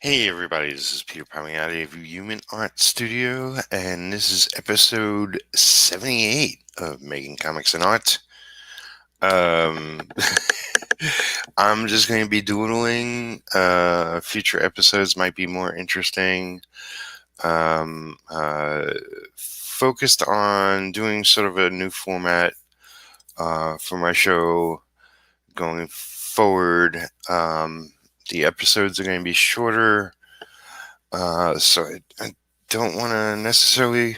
Hey everybody, this is Peter Palmiotti of Human Art Studio, and this is episode 78 of Making Comics and Art. Um, I'm just going to be doodling. Future episodes might be more interesting. Um, uh, Focused on doing sort of a new format for my show going forward. The episodes are going to be shorter. So I don't want to necessarily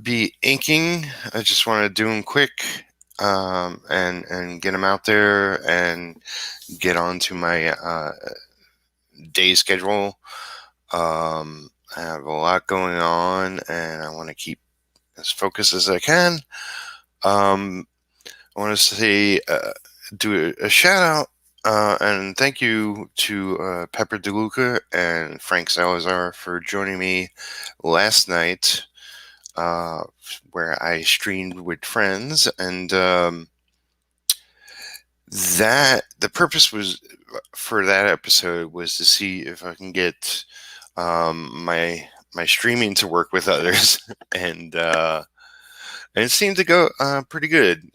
be inking. I just want to do them quick, and get them out there and get onto my day schedule. I have a lot going on, and I want to keep as focused as I can. Um, I want to say, do a shout out and thank you to Pepper DeLuca and Frank Salazar for joining me last night, uh, where I streamed with friends, and that the purpose was for that episode was to see if I can get my streaming to work with others, and it seemed to go pretty good.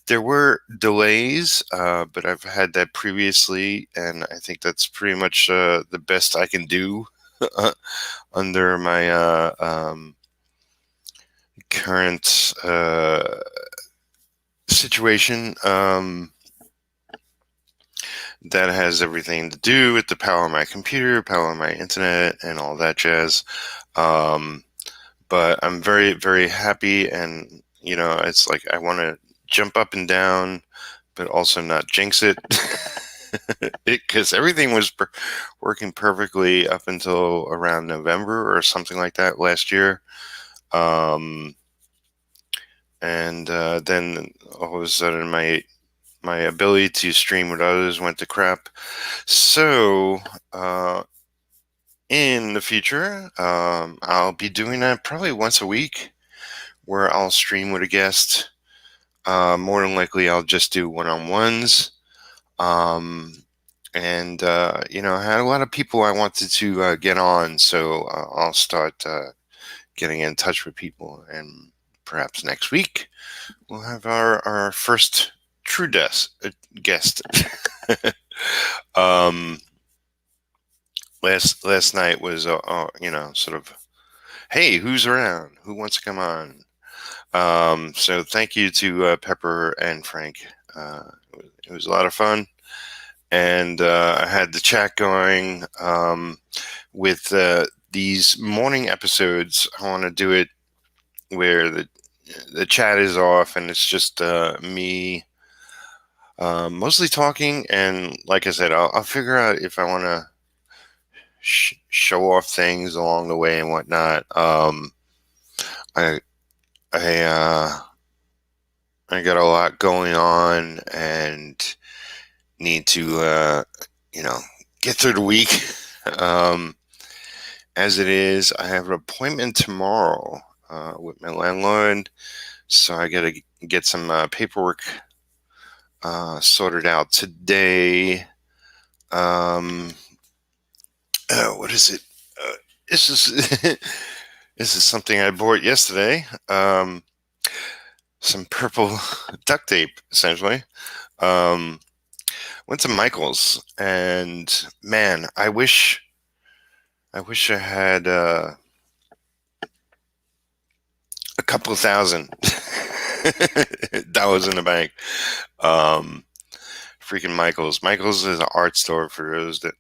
There were delays, but I've had that previously, and I think that's pretty much the best I can do under my current situation. That has everything to do with the power of my computer, power of my internet, and all that jazz. Um, but I'm very, very happy, and it's like I want to jump up and down, but also not jinx it, because everything was working perfectly up until around November or something like that last year. Um, and then all of a sudden, my ability to stream with others went to crap. So, in the future, I'll be doing that probably once a week, where I'll stream with a guest. More than likely, I'll just do one-on-ones. I had a lot of people I wanted to get on, so I'll start getting in touch with people, and perhaps next week we'll have our first true guest. um, last night was sort of, hey, who's around? Who wants to come on? So thank you to Pepper and Frank. It was a lot of fun, and I had the chat going with these morning episodes. I want to do it where the chat is off and it's just me mostly talking. And like I said, I'll figure out if I want to show off things along the way and whatnot. I I I got a lot going on and need to get through the week. Um, as it is, I have an appointment tomorrow with my landlord, so I got to get some paperwork sorted out today. Um, what is it? This is this is something I bought yesterday. Some purple duct tape, essentially. Um, Went to Michael's, and man, I wish I had a couple of thousand dollars in the bank. Um, Freaking Michael's. Michael's is an art store for those that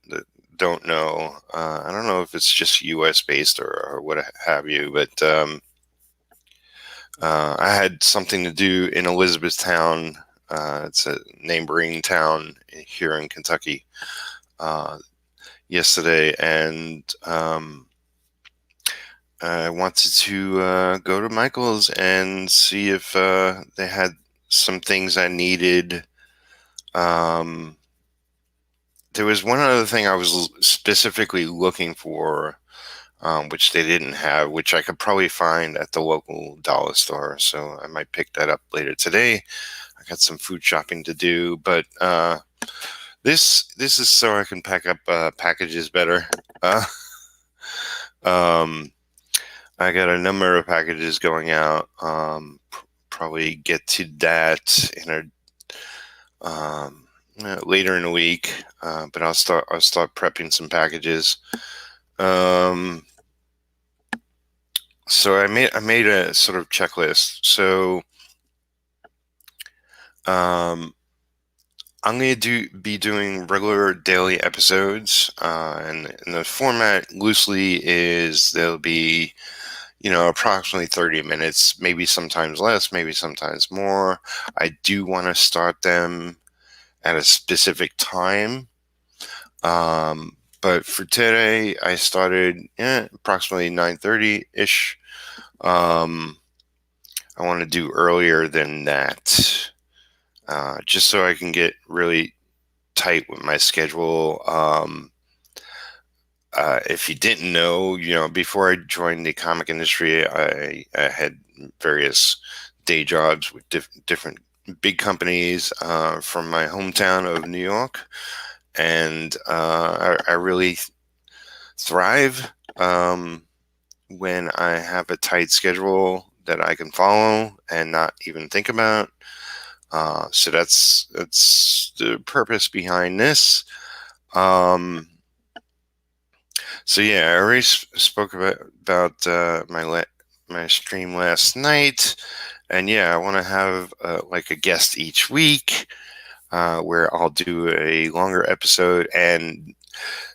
don't know. I don't know if it's just U.S. based or what have you, but I had something to do in Elizabethtown. It's a neighboring town here in Kentucky yesterday, and I wanted to go to Michael's and see if they had some things I needed. Um, there was one other thing I was specifically looking for, which they didn't have, which I could probably find at the local dollar store. So I might pick that up later today. I got some food shopping to do, but This is so I can pack up packages better. Uh, um, I got a number of packages going out. Probably get to that in later in the week. But I'll start prepping some packages. Um, so I made a sort of checklist. So um, I'm going to be doing regular daily episodes, and the format loosely is there'll be, approximately 30 minutes, maybe sometimes less, maybe sometimes more. I do want to start them at a specific time. But for today, I started approximately 9:30 ish. Um, I want to do earlier than that, just so I can get really tight with my schedule. If you didn't know, before I joined the comic industry, I had various day jobs with different big companies from my hometown of New York, and I really thrive when I have a tight schedule that I can follow and not even think about. So that's the purpose behind this. Um, So yeah, I already spoke about my stream last night, and yeah, I want to have like a guest each week, where I'll do a longer episode, and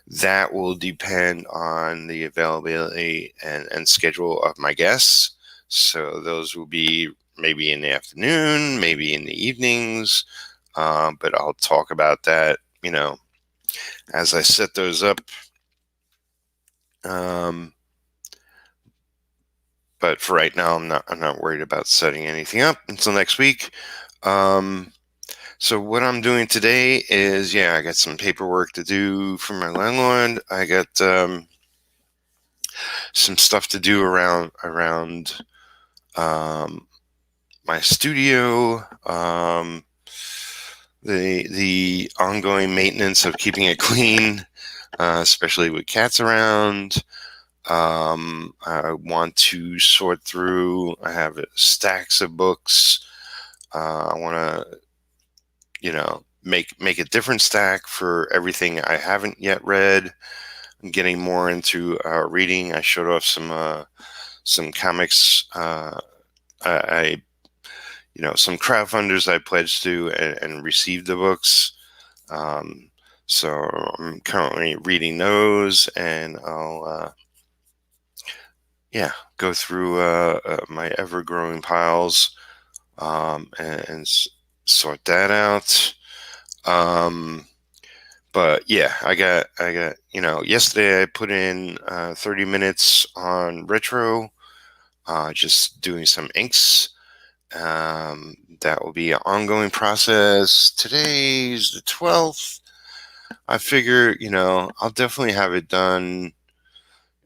that will depend on the availability and schedule of my guests. So those will be maybe in the afternoon, maybe in the evenings, but I'll talk about that, as I set those up. Um, but for right now, I'm not worried about setting anything up until next week. Um, so what I'm doing today is, yeah, I got some paperwork to do for my landlord. I got some stuff to do around um, my studio. The ongoing maintenance of keeping it clean, especially with cats around. I want to sort through. I have stacks of books. I want to, make a different stack for everything I haven't yet read. I'm getting more into reading. I showed off some comics. I some crowdfunders I pledged to and received the books. Um, so I'm currently reading those, and I'll go through my ever-growing piles, and sort that out. Um, but yeah, I got, yesterday I put in 30 minutes on retro, just doing some inks. That will be an ongoing process. Today's the 12th. I figure, I'll definitely have it done.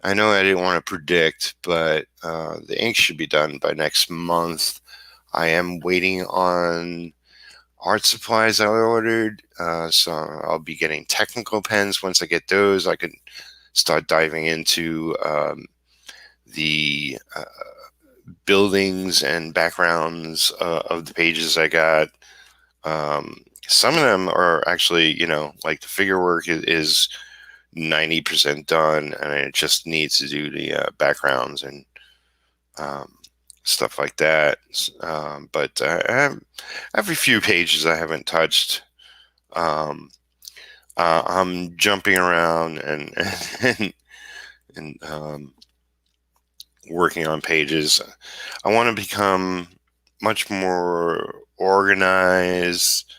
I know I didn't want to predict, but the ink should be done by next month. I am waiting on art supplies I ordered, so I'll be getting technical pens. Once I get those, I can start diving into the buildings and backgrounds of the pages I got. Some of them are actually, like the figure work is 90% done, and it just needs to do the backgrounds and um, stuff like that. But I have a few pages I haven't touched. Um, I'm jumping around and working on pages. I want to become much more organized.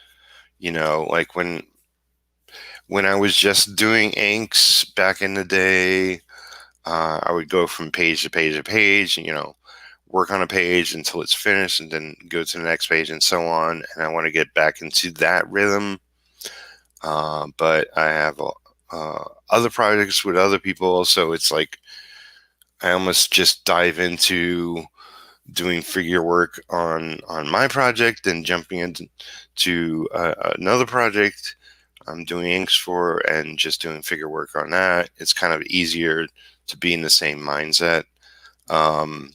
Like when I was just doing inks back in the day, I would go from page to page to page, and, work on a page until it's finished, and then go to the next page, and so on. And I want to get back into that rhythm. But I have other projects with other people, so it's like I almost just dive into doing figure work on my project and jumping into another project. I'm doing inks for and just doing figure work on that, it's kind of easier to be in the same mindset. Um,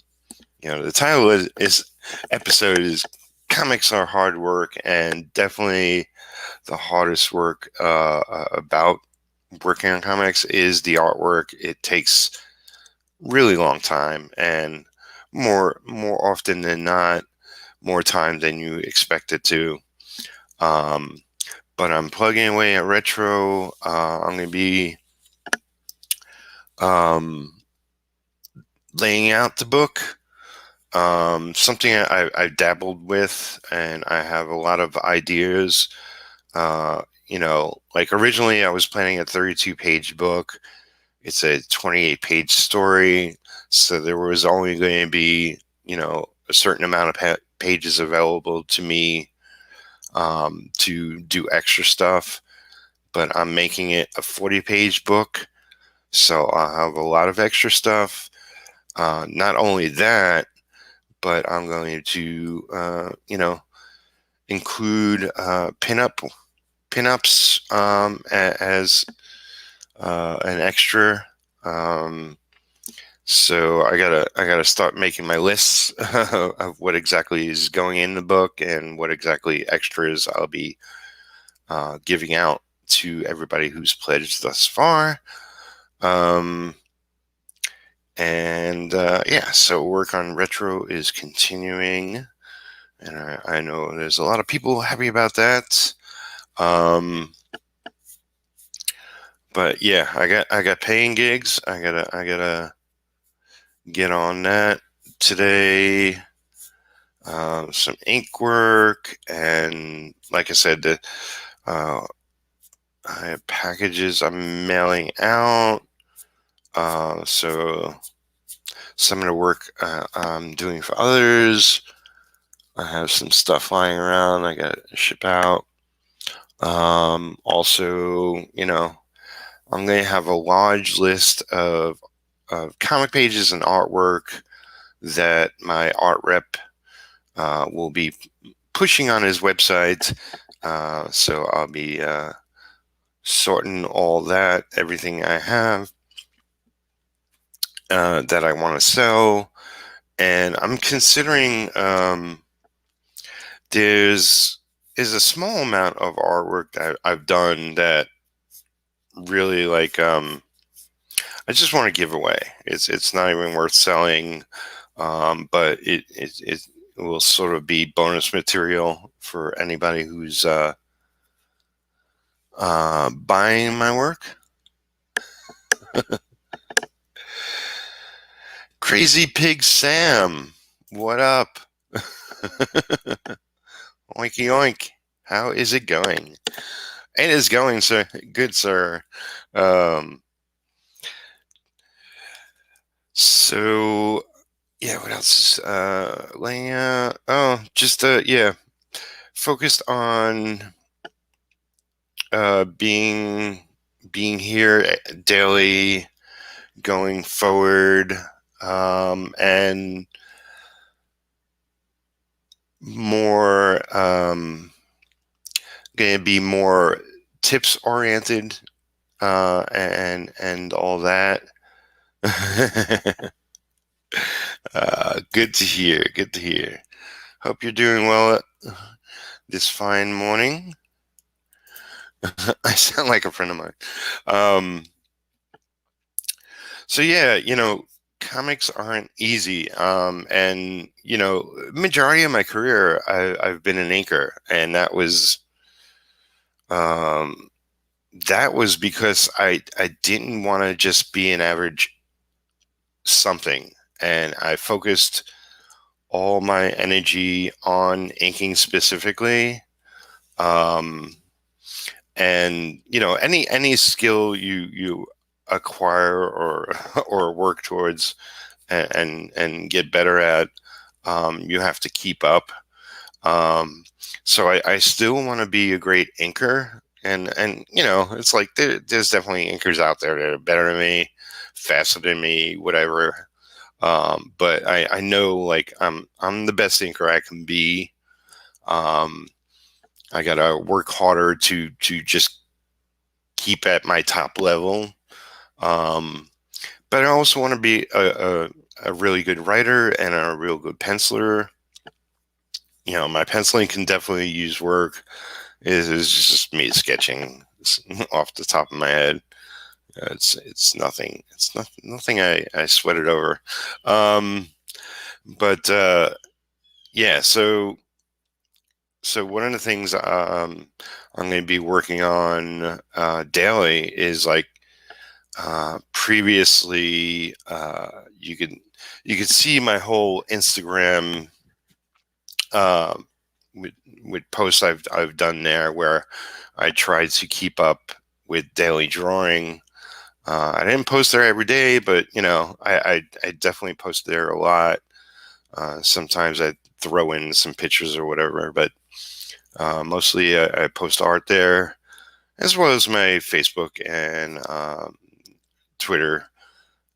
the title is episode is comics are hard work, and definitely the hardest work about working on comics is the artwork. It takes really long time, and more often than not, more time than you expect it to. Um, but I'm plugging away at Retro. I'm going to be um, laying out the book. Something I've dabbled with, and I have a lot of ideas. Like originally I was planning a 32-page book. It's a 28-page story, so there was only going to be, a certain amount of pages available to me to do extra stuff. But I'm making it a 40-page book, so I'll have a lot of extra stuff. Not only that, but I'm going to, include pinups as an extra. So I gotta start making my lists of what exactly is going in the book and what exactly extras I'll be giving out to everybody who's pledged thus far. So work on Retro is continuing, and I know there's a lot of people happy about that. But yeah, I got paying gigs. I gotta get on that today. Some ink work, and like I said, I have packages I'm mailing out. So some of the work I'm doing for others. I have some stuff lying around I got to ship out. Also, I'm going to have a large list of comic pages and artwork that my art rep will be pushing on his website. So I'll be sorting all that, everything I have that I want to sell. And I'm considering there's a small amount of artwork that I've done that really I just want to give away. It's not even worth selling, but it will sort of be bonus material for anybody who's buying my work. Crazy Pig Sam, what up? Oinky oink. How is it going? It is going, sir. Good, sir. So yeah, what else is laying just focused on being here daily going forward, and more going to be more tips oriented, and all that. Good to hear. Good to hear. Hope you're doing well this fine morning. I sound like a friend of mine. So yeah, comics aren't easy. And majority of my career, I've been an inker, and that was because I didn't want to just be an average something, and I focused all my energy on inking specifically. And any skill you acquire or or work towards and get better at, you have to keep up. So I still want to be a great inker, and it's like there's definitely inkers out there that are better than me, faster than me, whatever. But I know, like, I'm the best inker I can be. I gotta work harder to just keep at my top level. But I also want to be a really good writer and a real good penciler. My penciling can definitely use work. Is just me sketching off the top of my head. It's nothing. It's nothing I sweated over. But yeah. So one of the things I'm going to be working on daily is like previously you could see my whole Instagram uh, with posts I've done there where I tried to keep up with daily drawing. I didn't post there every day, but I definitely post there a lot. Sometimes I throw in some pictures or whatever, but mostly I post art there, as well as my Facebook and Twitter.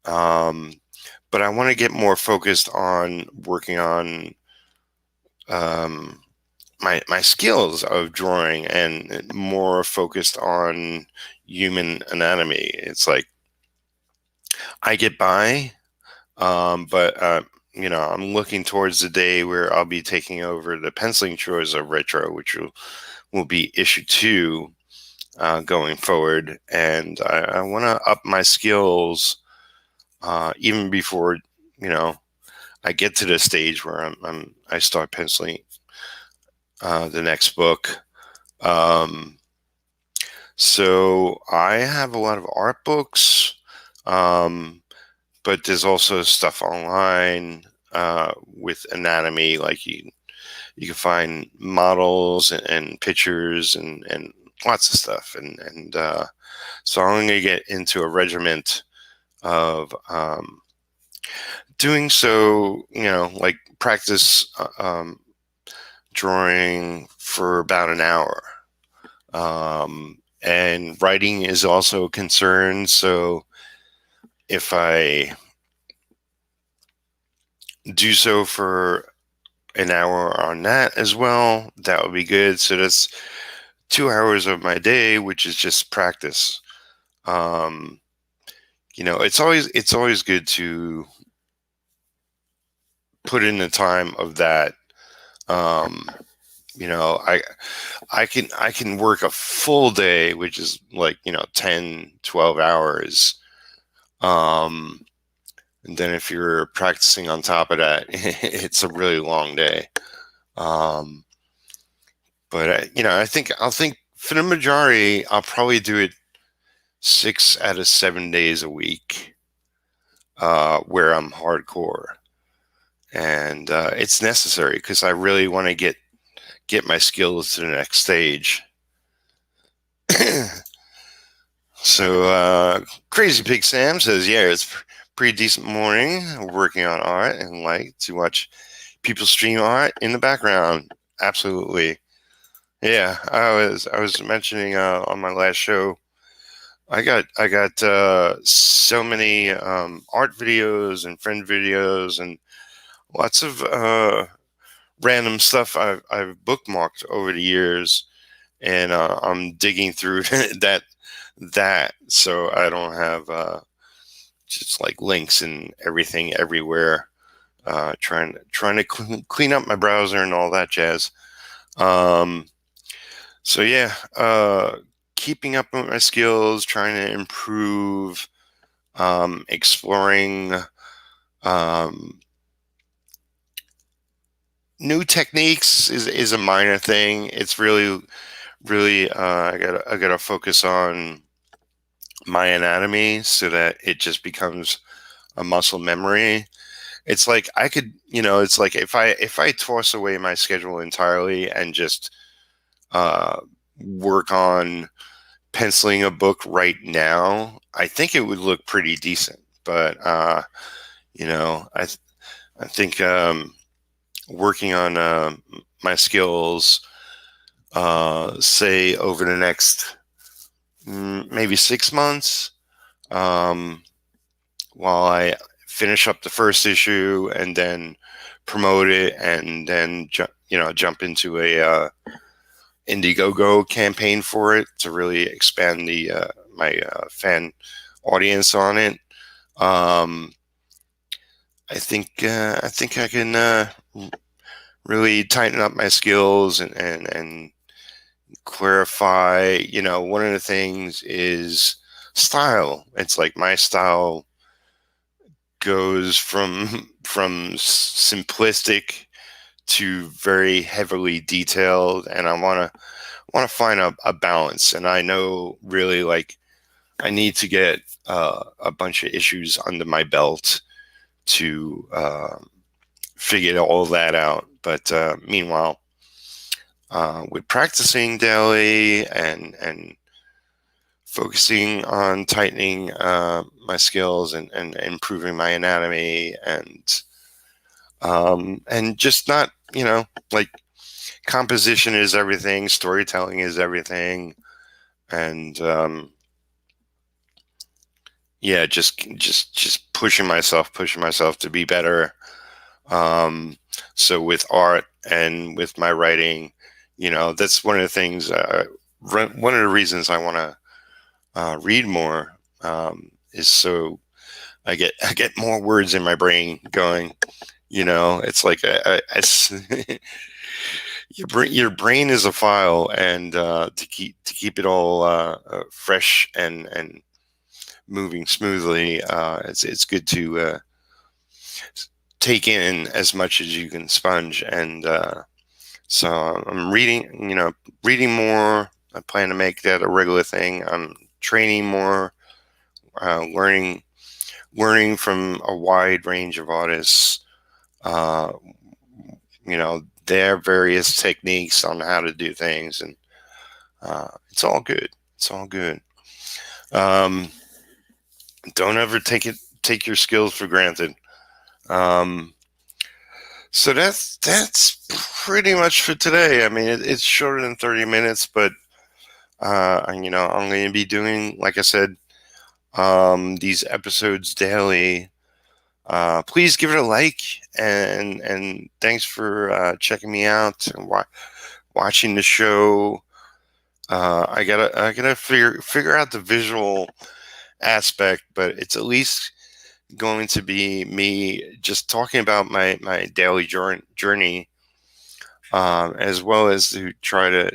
But I want to get more focused on working on um, my skills of drawing and more focused on human anatomy. It's like I get by, but I'm looking towards the day where I'll be taking over the penciling chores of Retro, which will be issue 2 going forward, and I want to up my skills even before I get to the stage where I start penciling the next book. So I have a lot of art books, but there's also stuff online with anatomy. Like you can find models and pictures and lots of stuff. And so I'm going to get into a regiment of doing so, like practice drawing for about an hour. And writing is also a concern. So if I do so for an hour on that as well, that would be good. So that's 2 hours of my day, which is just practice. It's always good to put in the time of that. I can work a full day, which is like 10, 12 hours. And then if you're practicing on top of that, it's a really long day. But I think for the majority, I'll probably do it 6 out of 7 days a week, where I'm hardcore, and it's necessary because I really want to get my skills to the next stage. So Crazy Pig Sam says, yeah, it's pretty decent morning working on art and like to watch people stream art in the background. Absolutely. Yeah, I was mentioning on my last show, I got so many art videos and friend videos and lots of random stuff I've bookmarked over the years, and I'm digging through that so I don't have just like links and everything everywhere. Trying to clean up my browser and all that jazz. So yeah, keeping up with my skills, trying to improve, exploring new techniques is a minor thing. It's really I gotta focus on my anatomy so that it just becomes a muscle memory. It's like I could, it's like if I toss away my schedule entirely and just work on penciling a book right now, I think it would look pretty decent. But I think working on my skills, say over the next maybe 6 months, while I finish up the first issue and then promote it, and then jump into Indiegogo campaign for it to really expand the my fan audience on it. I think I can really tighten up my skills and clarify. One of the things is style. It's like my style goes from simplistic to very heavily detailed, and I want to find a balance. And I know really like I need to get a bunch of issues under my belt to figure all that out. But meanwhile, with practicing daily and focusing on tightening my skills and improving my anatomy and just not, like composition is everything, storytelling is everything, and yeah, just pushing myself to be better. So with art and with my writing, that's one of the things. One of the reasons I want to read more is so I get more words in my brain going. It's like your brain is a file, and to keep it all fresh and moving smoothly, it's good to take in as much as you can sponge. And so I'm reading more. I plan to make that a regular thing. I'm training more, learning from a wide range of artists. Uh, their various techniques on how to do things, and it's all good. It's all good. Um, don't ever take your skills for granted. Um, so that's pretty much for today. I mean, it's shorter than 30 minutes, but I'm going to be doing, like I said, these episodes daily. Please give it a like, and thanks for checking me out and watching the show. I gotta figure out the visual aspect, but it's at least going to be me just talking about my daily journey, as well as to try to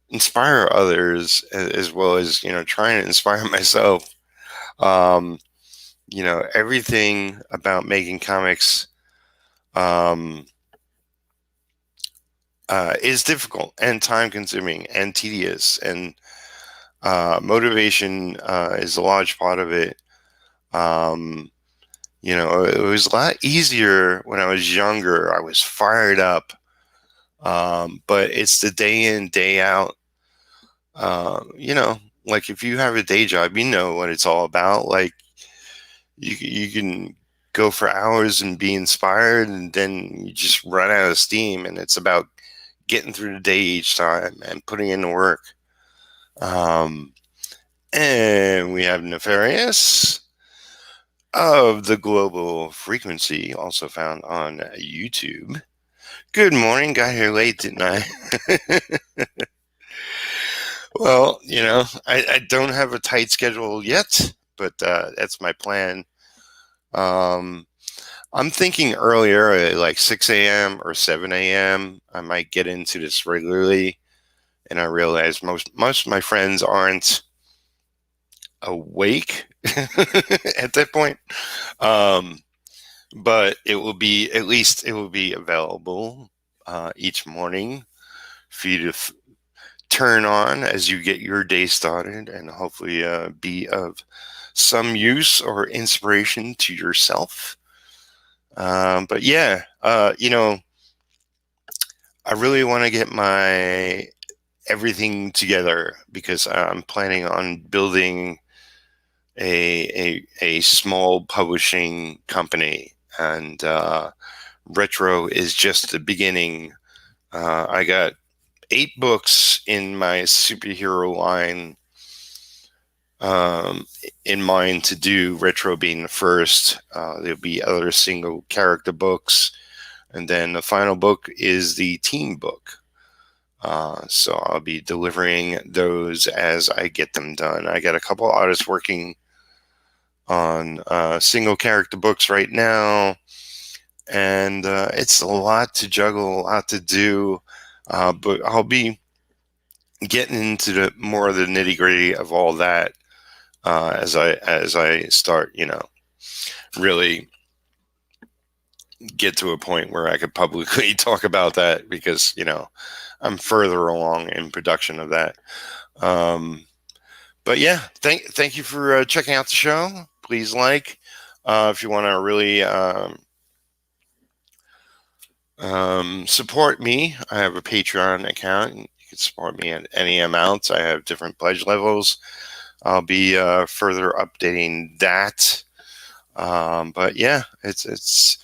inspire others, as well as trying to inspire myself. Um, Everything about making comics um, is difficult and time consuming and tedious, and motivation is a large part of it. Um, it was a lot easier when I was younger. I was fired up, but it's the day in, day out. Like if you have a day job, you know what it's all about. Like you can go for hours and be inspired, and then you just run out of steam. And it's about getting through the day each time and putting in the work. Um, and we have Nefarious of the Global Frequency, also found on YouTube. Good morning. Got here late, didn't I? Well, I don't have a tight schedule yet, but that's my plan. I'm thinking earlier, like 6 a.m. or 7 a.m. I might get into this regularly, and I realize most of my friends aren't awake at that point. Um, but it will be, at least it will be available each morning for you to turn on as you get your day started, and hopefully be of some use or inspiration to yourself. But yeah, I really want to get my everything together, because I'm planning on building a small publishing company, and Retro is just the beginning. I got 8 books in my superhero line in mind to do, Retro being the first. There'll be other single character books, and then the final book is the team book. So I'll be delivering those as I get them done. I got a couple artists working on single character books right now, and it's a lot to juggle, a lot to do. But I'll be getting into the more of the nitty gritty of all that as I start, really get to a point where I could publicly talk about that, because I'm further along in production of that. But yeah, thank you for checking out the show. Please if you want to really support me. I have a Patreon account. You can support me at any amounts. I have different pledge levels. I'll be further updating that. But yeah, it's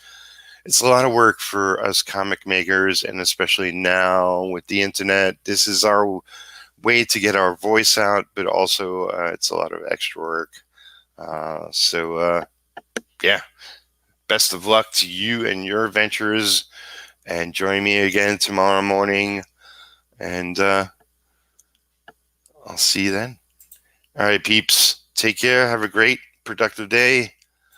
a lot of work for us comic makers, and especially now with the internet. This is our way to get our voice out, but also it's a lot of extra work. So yeah, best of luck to you and your ventures, and join me again tomorrow morning, and I'll see you then. All right, peeps, take care. Have a great, productive day.